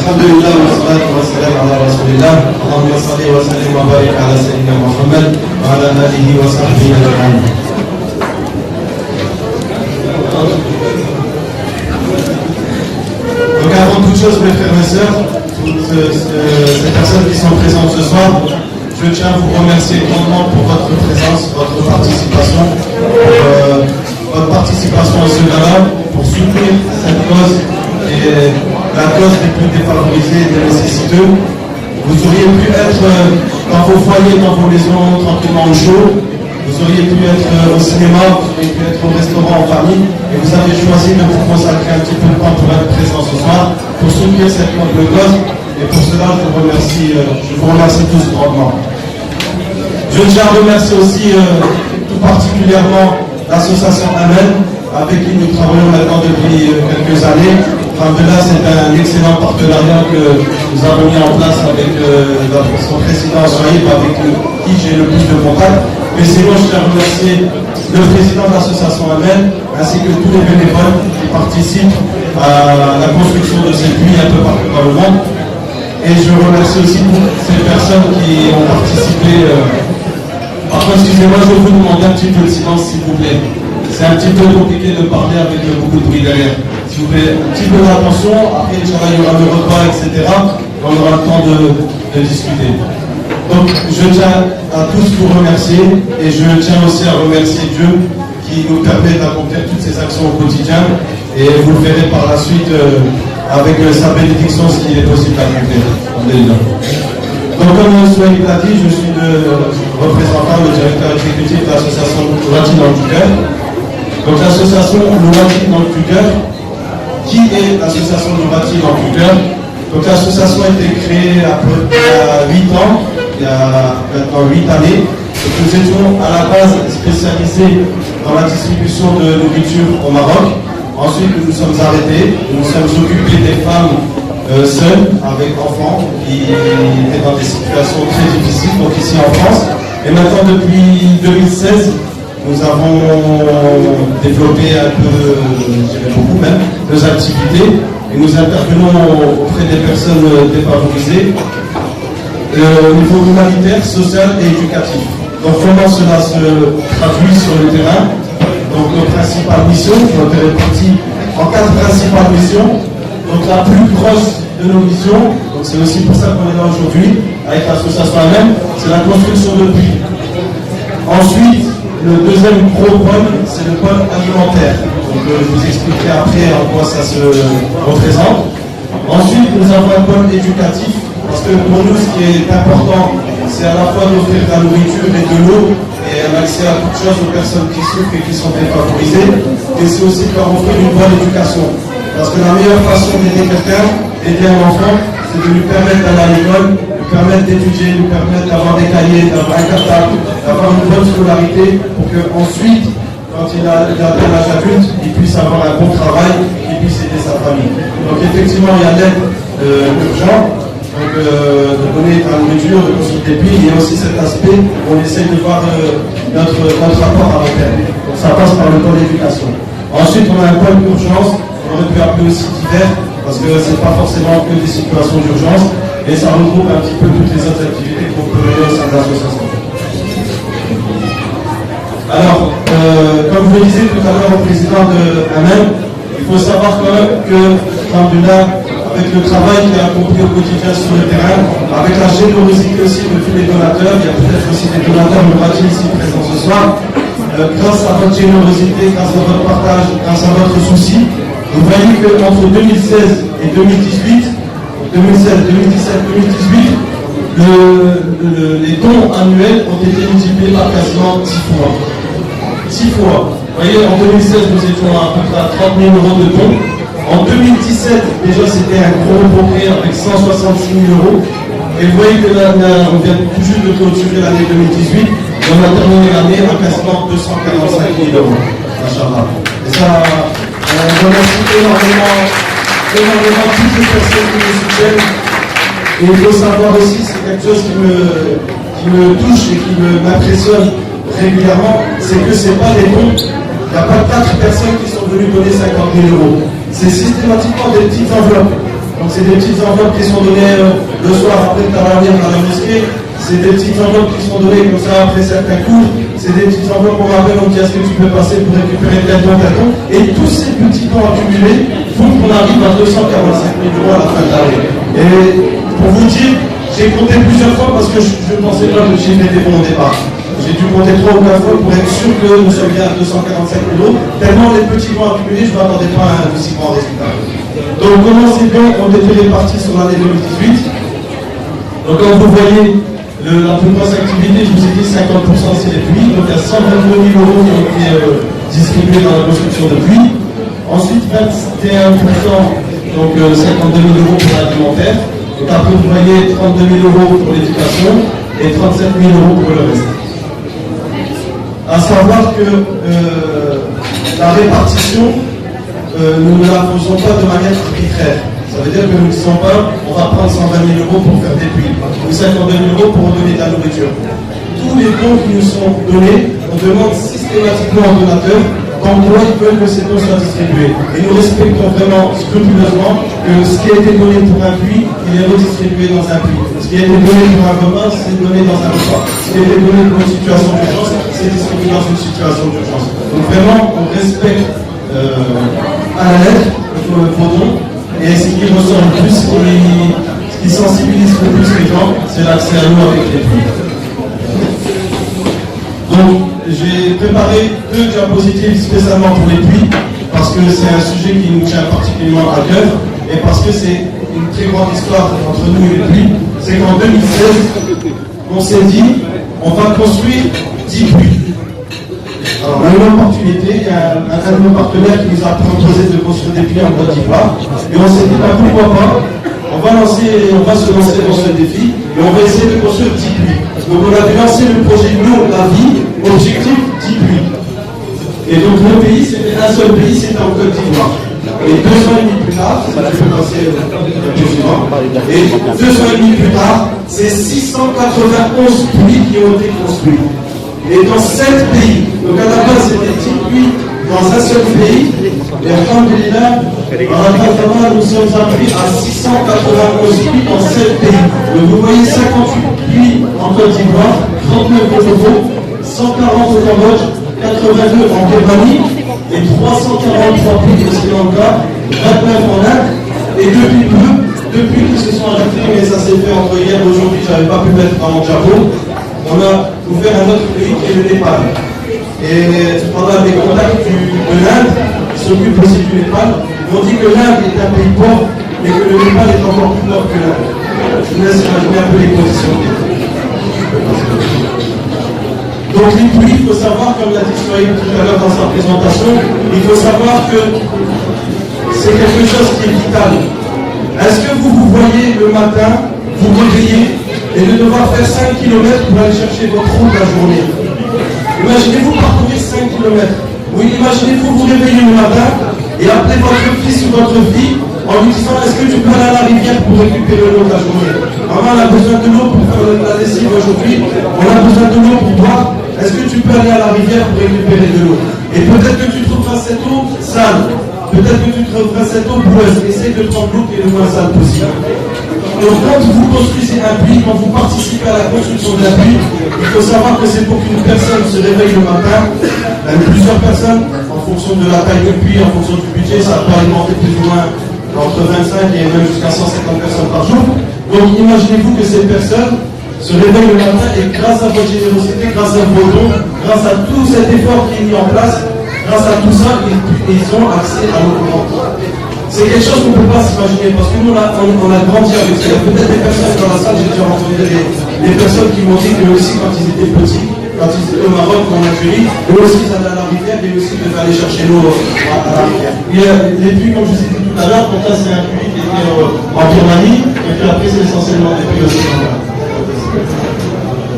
الحمد لله والصلاة والسلام على رسول الله اللهم صل وسلم وبارك على سيدنا محمد وعلى آله وصحبه أجمعين. Donc avant toute chose, mes frères et sœurs, toutes ces personnes qui sont présentes ce soir, je tiens à vous remercier grandement pour votre présence, votre participation, à ce gala, pour soutenir cette cause et la cause des plus défavorisés et des nécessiteux. Vous auriez pu être dans vos foyers, dans vos maisons, tranquillement au chaud. Vous auriez pu être au cinéma, vous auriez pu être au restaurant en famille, et vous avez choisi de vous consacrer un petit peu de temps pour être présent ce soir, pour soutenir cette noble cause. Et pour cela, je vous remercie tous grandement. Je tiens à remercier aussi tout particulièrement l'association Amen, avec qui nous travaillons maintenant depuis quelques années. Alhamdulillah, c'est un excellent partenariat que nous avons mis en place avec son président Sohaib, avec qui j'ai le plus de contact. Mais sinon, je tiens à remercier le président de l'association Amen, ainsi que tous les bénévoles qui participent à la construction de ces puits un peu partout dans le monde. Et je remercie aussi toutes ces personnes qui ont participé. Par contre, excusez-moi, je vais vous demander un petit peu de silence, s'il vous plaît. C'est un petit peu compliqué de parler avec beaucoup de bruit derrière. S'il vous plaît, un petit peu d'attention. Après, il y aura le repas, etc. On aura le temps de discuter. Donc, je tiens à tous vous remercier. Et je tiens aussi à remercier Dieu qui nous permet d'accomplir toutes ces actions au quotidien. Et vous le verrez par la suite avec sa bénédiction, ce qu'il est possible d'accomplir. Donc, comme Sohaib l'a dit, je suis le représentant, le directeur exécutif de l'association Louati dans le cœur. Donc, l'association Louati dans le cœur, qui est l'association Louati dans le cœur? Donc, l'association a été créée il y a 8 ans, il y a maintenant 8 années. Donc, nous étions à la base spécialisés dans la distribution de nourriture au Maroc. Ensuite, nous nous sommes arrêtés, nous nous sommes occupés des femmes seuls, avec enfants, qui étaient dans des situations très difficiles, donc ici en France. Et maintenant, depuis 2016, nous avons développé un peu, je dirais beaucoup même, nos activités, et nous intervenons auprès des personnes défavorisées au niveau humanitaire, social et éducatif. Donc comment cela se traduit sur le terrain? Donc nos principales missions ont été réparties en 4 principales missions. Donc la plus grosse de nos missions, donc c'est aussi pour ça qu'on est là aujourd'hui, avec l'association elle-même, c'est la construction de puits. Ensuite, le deuxième gros pôle, c'est le pôle alimentaire. Donc je vous expliquerai après en quoi ça se représente. Ensuite, nous avons un pôle éducatif, parce que pour nous, ce qui est important, c'est à la fois d'offrir de la nourriture et de l'eau, et un accès à toutes choses aux personnes qui souffrent et qui sont défavorisées, et c'est aussi de leur offrir une bonne éducation. Parce que la meilleure façon d'aider quelqu'un, d'aider un enfant, c'est de lui permettre d'aller à l'école, lui permettre d'étudier, lui permettre d'avoir des cahiers, d'avoir un cartable, d'avoir une bonne scolarité, pour qu'ensuite, quand il a atteint l'âge adulte, il puisse avoir un bon travail, qu'il puisse aider sa famille. Donc effectivement, il y a l'aide urgente, donc de donner de la nourriture, de construire des puits. Il y a aussi cet aspect où on essaye de voir notre rapport à l'hôtel. Donc ça passe par le pôle d'éducation. Ensuite, on a un pôle d'urgence, on aurait pu appeler aussi divers, parce que ce n'est pas forcément que des situations d'urgence, et ça regroupe un petit peu toutes les autres activités qu'on peut mener au sein de l'association. Alors, comme je le disais tout à l'heure au président de Amen, il faut savoir quand même que, alhamdoulilah, avec le travail qui est accompli au quotidien sur le terrain, avec la générosité aussi de tous les donateurs, il y a peut-être aussi des donateurs Louati ici présents ce soir, grâce à votre générosité, grâce à votre partage, grâce à votre souci, vous voyez qu'entre 2016 et 2018, 2016, 2017, 2018, les dons annuels ont été multipliés par quasiment 10 fois. 10 fois. Vous voyez, en 2016, nous étions à peu près à 30 000 € de dons. En 2017, déjà c'était un gros progrès avec 166 000 €. Et vous voyez que là, on vient tout juste de clôturer l'année 2018. Et on a terminé l'année à quasiment 245 000 €. Machallah. Et ça, on remercie énormément toutes les personnes qui nous soutiennent. Et il faut savoir aussi, c'est quelque chose qui me touche et qui m'impressionne régulièrement, c'est que ce n'est pas des dons. Il n'y a pas 4 personnes qui sont venues donner 50 000 €. C'est systématiquement des petites enveloppes. Donc c'est des petites enveloppes qui sont données le soir après le tarawih dans la mosquée. C'est des petites enveloppes qui sont données comme ça après certains cours. C'est des petites enveloppes qu'on rappelle, on dit est-ce que tu peux passer pour récupérer tel don. Et tous ces petits dons accumulés font qu'on arrive à 245 000 euros à la fin de l'année. Et pour vous dire, j'ai compté plusieurs fois parce que je ne pensais pas que le chiffre était bon au départ. J'ai dû compter 3 ou 4 fois pour être sûr que nous sommes bien à 245 000 euros. Tellement les petits dons accumulés, je ne m'attendais pas à un aussi grand résultat. Donc comment ces dons ont été répartis sur l'année 2018? Donc comme vous voyez, la plus grosse activité, je vous ai dit 50% c'est les puits. Donc il y a 122 000 euros qui ont été distribués dans la construction de puits. Ensuite 21%, donc 52 000 euros pour l'alimentaire. Donc après vous voyez 32 000 euros pour l'éducation et 37 000 euros pour le reste. À savoir que la répartition, nous ne la faisons pas de manière arbitraire. Ça veut dire que nous ne disons pas on va prendre 120 000 euros pour faire des puits ou 52 000 euros pour donner de la nourriture. Tous les dons qui nous sont donnés, on demande systématiquement aux donateurs dans quoi ils veulent que ces dons soient distribués. Et nous respectons vraiment scrupuleusement que ce qui a été donné pour un puits, il est redistribué dans un puits. Ce qui a été donné pour un repas, c'est donné dans un repas. Ce qui a été donné pour une situation d'urgence, c'est distribué dans une situation d'urgence. Donc vraiment, on respecte à la lettre vos dons. Et ce qui ressort le plus, ce qui sensibilise le plus les gens, c'est l'accès à l'eau avec les puits. Donc, j'ai préparé 2 diapositives spécialement pour les puits, parce que c'est un sujet qui nous tient particulièrement à cœur, et parce que c'est une très grande histoire entre nous et les puits. C'est qu'en 2016, on s'est dit, on va construire 10 puits. Alors, on a eu l'opportunité, il y a un de nos partenaires qui nous a proposé de construire des puits en Côte d'Ivoire, et on s'est dit, pourquoi pas, on va se lancer dans ce défi, et on va essayer de construire 10 puits. Donc on avait lancé le projet L'eau, la vie, objectif 10 puits. Et donc le pays, c'était un seul pays, c'était en Côte d'Ivoire. Et 2 ans et demi plus tard, ça je peux passer et 2 ans et demi plus tard, c'est 691 puits qui ont été construits. Et dans 7 pays, donc à la base c'était 10 puits dans un seul pays, et alhamdoulilah, nous sommes arrivés à 691 puits dans 7 pays. Donc vous voyez 58 puits en Côte d'Ivoire, 39 au Togo, 140 au Cambodge, 82 en Birmanie, et 343 puits au Sri Lanka, 29 en Inde, et depuis qu'ils se sont ajoutés, mais ça s'est fait entre hier et aujourd'hui, je n'avais pas pu mettre dans mon chapeau, on a ouvert un autre pays qui est le Népal. Et pendant les contacts de l'Inde, qui s'occupent aussi du Népal, on dit que l'Inde est un pays pauvre, mais que le Népal est encore plus pauvre que l'Inde. Je vous laisse imaginer un peu les conditions. Donc les puits, il faut savoir, comme l'a dit Sohaib tout à l'heure dans sa présentation, il faut savoir que c'est quelque chose qui est vital. Est-ce que vous voyez le matin, vous réveiller et de devoir faire 5 km pour aller chercher votre route la journée? Imaginez-vous parcourir 5 km. Oui, imaginez-vous vous réveiller le matin et appeler votre fils ou votre fille en lui disant est-ce que tu peux aller à la rivière pour récupérer l'eau de la journée? Maman, on a besoin de l'eau pour faire la lessive aujourd'hui. On a besoin de l'eau pour boire. Est-ce que tu peux aller à la rivière pour récupérer de l'eau? Et peut-être que tu trouveras cette eau sale. Peut-être que tu trouveras cette eau boueuse. Essaye de prendre l'eau qui est le moins sale possible. Donc quand vous construisez un puits, quand vous participez à la construction d'un puits, il faut savoir que c'est pour qu'une personne se réveille le matin, plusieurs personnes, en fonction de la taille du puits, en fonction du budget, ça peut alimenter plus ou moins entre 25 et même jusqu'à 150 personnes par jour. Donc imaginez-vous que ces personnes se réveillent le matin et grâce à votre générosité, grâce à vos dons, grâce à tout cet effort qui est mis en place, grâce à tout ça, ils ont accès à l'eau courante. C'est quelque chose qu'on ne peut pas s'imaginer parce que nous on a grandi avec ça. Il y a peut-être des personnes dans la salle, j'ai déjà rencontré des personnes qui m'ont dit que aussi quand ils étaient petits, quand ils étaient au Maroc, en Algérie, eux aussi ils allaient à la rivière et aussi devaient aller chercher l'eau à la rivière. Les puits, comme je vous ai dit tout à l'heure, donc là c'est un puits qui était en Birmanie et puis après c'est essentiellement des puits aussi.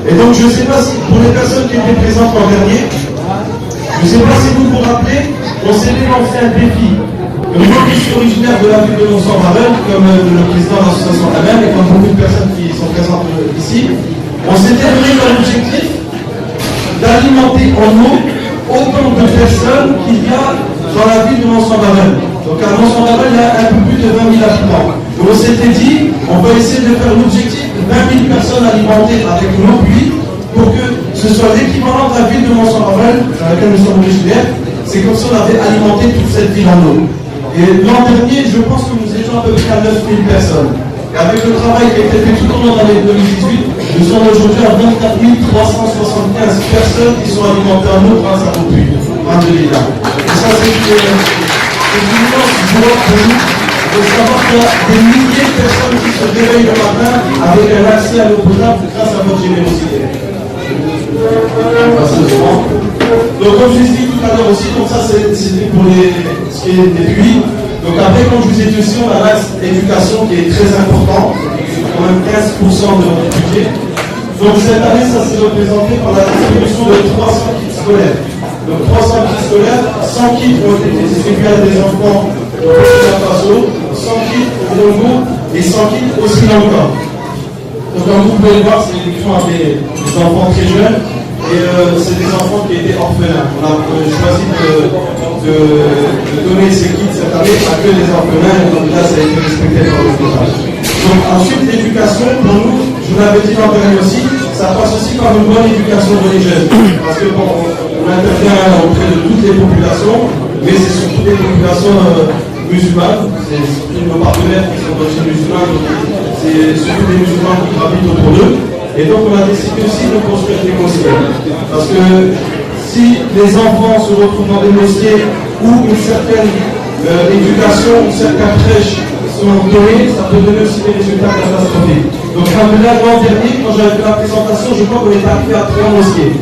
Et donc je ne sais pas si pour les personnes qui étaient présentes l'an dernier, je ne sais pas si vous vous rappelez, on s'était lancé un défi. Moi qui suis originaire de la ville de Mont-Saint-Marvel, comme le président de l'association elle-même et comme beaucoup de personnes qui sont présentes ici, on s'était donné comme objectif d'alimenter en eau autant de personnes qu'il y a dans la ville de Mont-Saint-Marvel. Donc à Mont-Saint-Marvel, il y a un peu plus de 20 000 habitants. Donc on s'était dit, on va essayer de faire l'objectif de 20 000 personnes alimentées avec l'eau pluie pour que ce soit l'équivalent de la ville de Mont-Saint-Raphaël, dans laquelle nous sommes originaires. C'est comme si on avait alimenté toute cette ville en eau. Et l'an dernier, je pense que nous étions à peu près à 9 000 personnes. Et avec le travail qui a été fait tout au long de l'année 2018, nous sommes aujourd'hui à 24 375 personnes qui sont alimentées en eau grâce à vos puits. Et ça, c'est une immense joie pour nous de savoir qu'il y a des milliers de personnes qui se réveillent le matin avec un accès à l'eau potable grâce à votre générosité. Donc, comme je vous ai dit tout à l'heure aussi, donc ça, c'était pour ce qui est des puits. Donc après, comme je vous ai dit aussi, on a l'axe éducation qui est très important, c'est quand même 15% de notre budget. Donc cette année, ça s'est représenté par la distribution de 300 kits scolaires. Donc 300 kits scolaires, 100 kits ont été distribués à des enfants au Burkina Faso, 100 kits au Congo et 100 kits au Sri Lanka. Donc comme vous pouvez le voir, c'est des enfants très jeunes. Et c'est des enfants qui étaient orphelins. On a choisi de donner ces kits cette année à que les orphelins, et donc là ça a été respecté par le village. Donc ensuite l'éducation, pour nous, je vous l'avais dit l'an dernier aussi, ça passe aussi par une bonne éducation religieuse. Parce que bon, on intervient auprès de toutes les populations, mais c'est surtout des populations musulmanes, c'est surtout nos partenaires qui sont d'origine musulmane, c'est surtout des musulmans qui gravitent autour d'eux. Et donc on a décidé aussi de construire des mosquées. Parce que si les enfants se retrouvent dans des mosquées où une certaine éducation, certaines crèches sont données, ça peut donner aussi des résultats catastrophiques. Donc l'an dernier, quand j'avais fait la présentation, je crois qu'on est arrivé à 3 mosquées.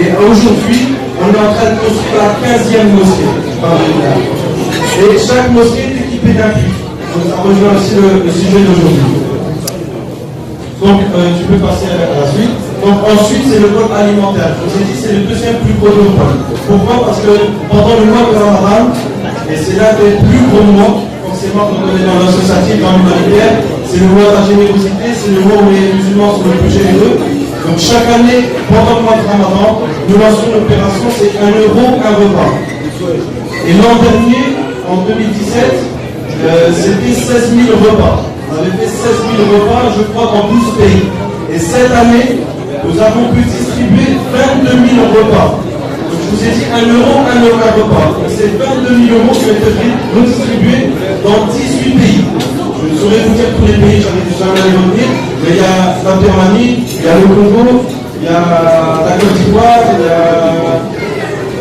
Et aujourd'hui, on est en train de construire la 15e mosquée. Et chaque mosquée est équipée d'un puits. Donc ça rejoint aussi le sujet d'aujourd'hui. Donc, tu peux passer à la suite. Donc, ensuite, c'est le pôle alimentaire. Je vous ai dit, c'est le deuxième plus gros de nos pôles. Pourquoi? Parce que pendant le mois de Ramadan, et c'est l'un des plus gros mois, forcément, qu'on connaît dans l'associatif, dans l'humanitaire, c'est le mois de la générosité, c'est le mois où les musulmans sont le plus généreux. Donc, chaque année, pendant le mois de Ramadan, nous lançons une opération, c'est 1 euro, un repas. Et l'an dernier, en 2017, c'était 16 000 repas. On avait fait 16 000 repas, je crois, dans 12 pays. Et cette année, nous avons pu distribuer 22 000 repas. Donc, je vous ai dit 1 euro, un repas. C'est 22 000 euros qui ont été redistribués dans 18 pays. Je ne saurais vous dire tous les pays, j'en ai déjà à les retenir, mais il y a la Birmanie, il y a le Congo, il y a la Côte d'Ivoire, il y a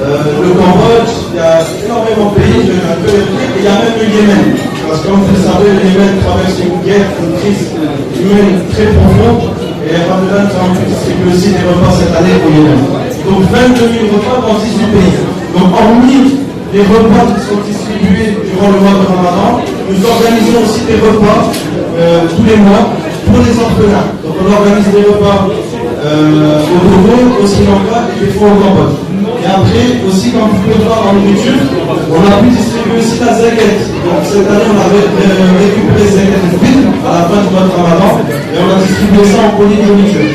le Cambodge, il y a énormément de pays, je vais un peu les dire, et il y a même le Yémen. Parce que comme vous le savez, le Yémen traverse une guerre, une crise humaine très profonde, et Ramadan a distribué aussi des repas cette année au Yémen. Donc 22 000 repas dans 18 pays. Donc hormis les repas qui sont distribués durant le mois de Ramadan, nous organisons aussi des repas tous les mois pour les orphelins. Donc on organise des repas au Togo, au Sri Lanka et des fois au Cambodge. Et après, aussi, comme vous pouvez voir en nourriture, on a pu distribuer aussi la zakat. Donc cette année, on avait récupéré zakat à la fin du mois de Ramadan et on a distribué ça en colis de nourriture.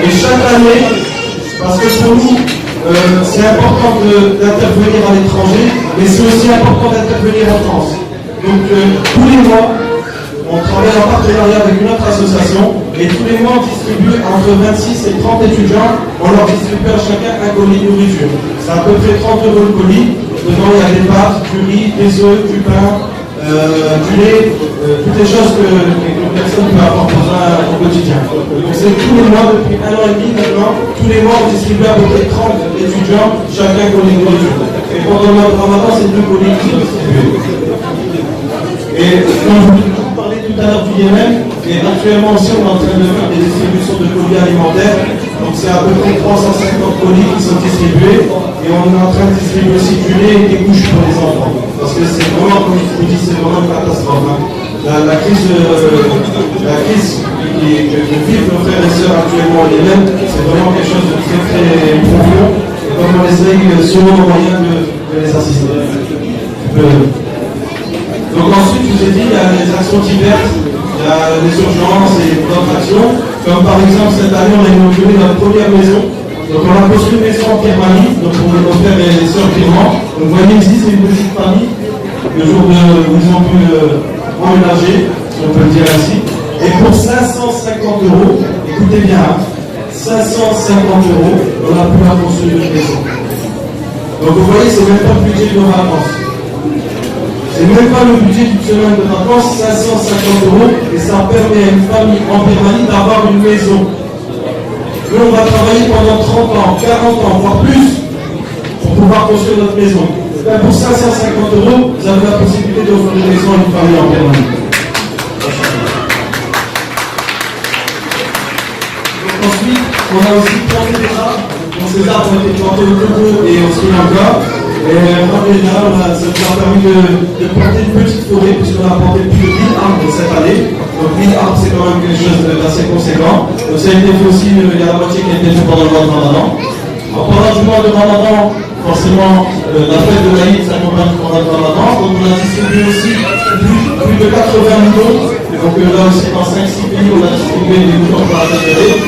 Et chaque année, parce que pour nous, c'est important d'intervenir à l'étranger, mais c'est aussi important d'intervenir en France. Donc tous les mois, on travaille en partenariat avec une autre association et tous les mois on distribue entre 26 et 30 étudiants, on leur distribue à chacun un colis de nourriture. C'est à peu près 30 euros le colis. Dedans il y a des pâtes, du riz, des œufs, du pain, du lait, toutes les choses qu'une personne peut avoir besoin au quotidien. Donc c'est tous les mois, depuis 1 an et demi maintenant, tous les mois on distribue à peu près 30 étudiants, chacun un colis de nourriture. Et pendant le mois de Ramadan, c'est 2 colis qui sont distribués. Et comme vous parlez tout à l'heure du Yémen, et actuellement aussi on est en train de faire des distributions de colis alimentaires. Donc c'est à peu près 350 colis qui sont distribués. Et on est en train de distribuer aussi du lait et des couches pour les enfants. Parce que c'est vraiment, comme je vous dis, c'est vraiment une catastrophe. Hein. La crise que vivent nos frères et sœurs actuellement au Yémen, c'est vraiment quelque chose de très très profond. Et comme on essaye selon nos moyens de les assister. Donc ensuite, je vous ai dit, il y a les actions diverses, il y a les urgences et d'autres actions. Comme par exemple, cette année, on a inauguré notre première maison. Donc on a construit une maison en Birmanie, donc pour nos frères et les sœurs birmans. Donc vous voyez ici, c'est une petite famille, le jour où ils ont pu emménager. si on peut le dire ainsi. Et pour 550 €, écoutez bien, 550 €, on a pu construire une maison. Donc vous voyez, c'est même pas le budget de nos vacances. C'est même pas le budget d'une semaine de vacances, 550 € et ça permet à une famille en Birmanie d'avoir une maison. Nous, on va travailler pendant 30 ans, 40 ans, voire plus, pour pouvoir construire notre maison. Ben, pour 550 €, vous avez la possibilité d'offrir une maison à une famille en Birmanie. Donc, ensuite, on a aussi planté des arbres. Donc, ces arbres ont été plantés au Togo et au Sri Lanka. Et en général, ça nous a permis de planter une petite forêt, puisqu'on a planté plus de 1000 arbres cette année. Donc 1000 arbres, c'est quand même quelque chose d'assez conséquent. Donc ça a été fait aussi, il y a la moitié qui a été fait pendant le mois de Ramadan. Alors, pendant le mois de Ramadan, forcément, la fête de l'Aïd s'accompagne du mois de Ramadan. Donc on a distribué aussi plus de 80 millions. Donc là aussi, dans 5-6 pays, on a distribué des millions pour la fête de l'Aïd.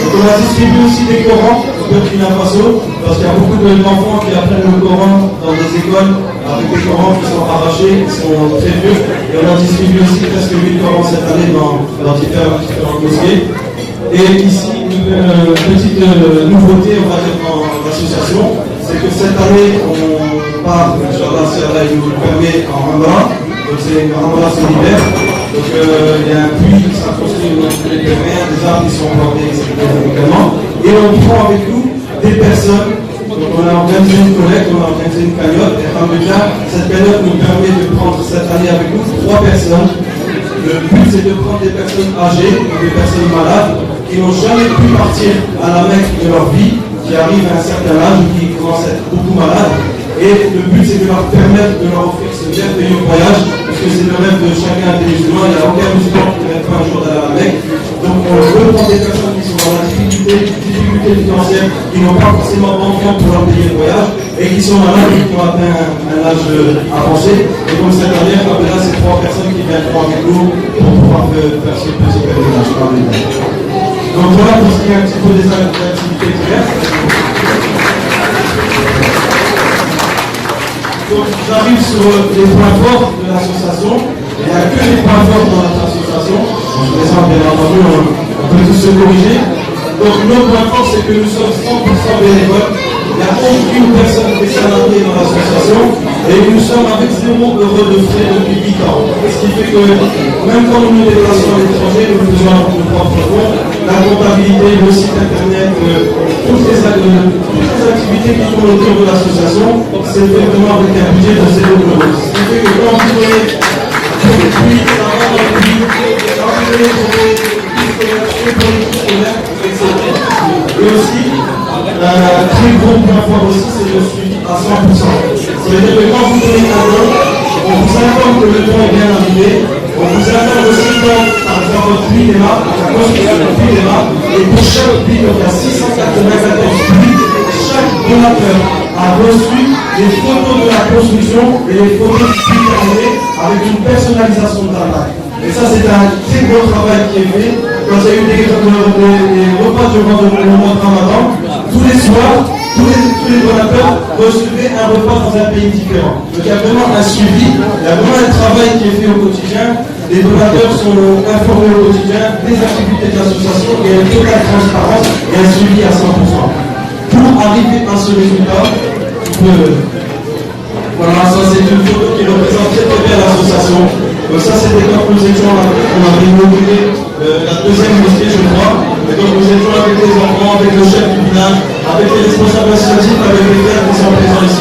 Donc on a distribué aussi des Corans au Burkina Faso, parce qu'il y a beaucoup d'enfants qui apprennent le Coran dans des écoles avec des Corans qui sont arrachés, qui sont très vieux. Et on a distribué aussi presque 8 Corans cette année dans différentes mosquées. Et ici, une petite nouveauté, on va dire, dans l'association, c'est que cette année, on part, Inch'Allah, il nous le permet en Ramadan. Donc c'est une Ramadan solidaire. Donc il y a un puits qui sera construit au niveau des mers, des arbres qui sont plantés également. Et on prend avec nous des personnes. Donc on a organisé une collecte, on a organisé une cagnotte. Et cette cagnotte nous permet de prendre cette année avec nous 3 personnes. Le but c'est de prendre des personnes âgées, des personnes malades, qui n'ont jamais pu partir à la Mecque de leur vie, qui arrivent à un certain âge ou qui commencent à être beaucoup malades. Et le but c'est de leur permettre de leur offrir ce merveilleux voyage, parce que c'est le rêve de chacun des musulmans. Il n'y a aucun musulman qui ne rêve pas un jour d'aller à la Mecque. Donc on veut prendre des personnes qui sont dans la difficulté financière, qui n'ont pas forcément d'enfants pour leur payer le voyage, et qui sont malades et qui ont atteint un âge avancé. Et comme cette année, là c'est 3 personnes qui viendront avec nous pour pouvoir faire ce petit pèlerinage. Donc voilà pour ce qui est un petit peu des activités diverses. Donc j'arrive sur les points forts de l'association. Il n'y a que les points forts dans notre association. Je présente bien entendu, on peut tous se corriger. Donc nos points forts, c'est que nous sommes 100% bénévoles. Il n'y a aucune personne qui est salariée dans l'association. Et nous sommes avec 0 € de frais depuis 8 ans. Ce qui fait que même quand nous nous déplaçons à l'étranger, nous faisons à notre propre compte. La comptabilité, le site internet, toutes les activités qui tournent autour de l'association, c'est fait vraiment avec un budget de 0 €. Ce qui fait que quand vous donnez depuis avant dans le pays, quand vous donnez pour les scolaires, etc. Et aussi, un très gros point fort aussi, c'est le suivi à 100%. C'est-à-dire que quand vous donnez un don, on vous informe que le don est bien arrivé. On vous informe aussi quand, par exemple, votre puits démarre, la construction de puits démarre, et pour chaque puits, donc il y a 694 puits, chaque donateur a reçu les photos de la construction et les photos du puits terminé avec une personnalisation de la taille. Et ça, c'est un très gros travail qui est fait. Quand il y a eu des repas durant le mois de Ramadan, tous les soirs, tous les donateurs recevaient un repas dans un pays différent. Donc il y a vraiment un suivi, il y a vraiment un travail qui est fait au quotidien. Les donateurs sont informés au quotidien des activités de l'association et une totale transparence et un suivi à 100%. Pour arriver à ce résultat, voilà, ça c'est une photo qui représente très bien l'association. Donc ça c'était quand nous étions, on avait inauguré la deuxième mosquée, je crois. Et donc nous étions avec les enfants, avec le chef du village, avec les responsables associatifs, avec les frères qui sont présents ici